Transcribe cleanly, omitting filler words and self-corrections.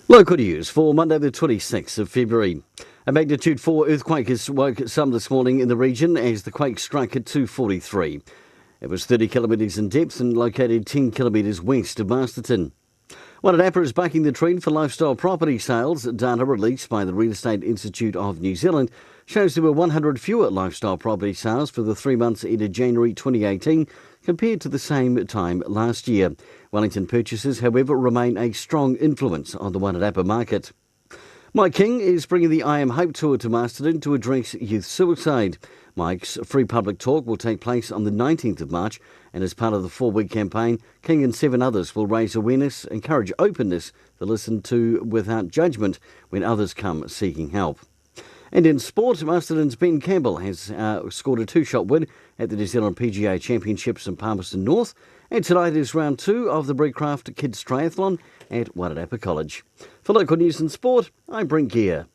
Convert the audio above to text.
Local news for Monday the 26th of February. A magnitude 4 earthquake has woke some this morning in the region as the quake struck at 2:43. It was 30 kilometres in depth and located 10 kilometres west of Masterton. Wairarapa is backing the trend for lifestyle property sales. Data released by the Real Estate Institute of New Zealand shows there were 100 fewer lifestyle property sales for the 3 months ended January 2018 compared to the same time last year. Wellington purchases, however, remain a strong influence on the Wairarapa market. Mike King is bringing the I Am Hope Tour to Masterton to address youth suicide. Mike's free public talk will take place on the 19th of March, and as part of the 4-week campaign, King and 7 others will raise awareness, encourage openness to listen to without judgment when others come seeking help. And in sport, Masterton's Ben Campbell has scored a 2-shot win at the New Zealand PGA Championships in Palmerston North, and tonight is round 2 of the Breakcraft Kids Triathlon at Wairarapa College. For local news and sport, I'm Brent Gare.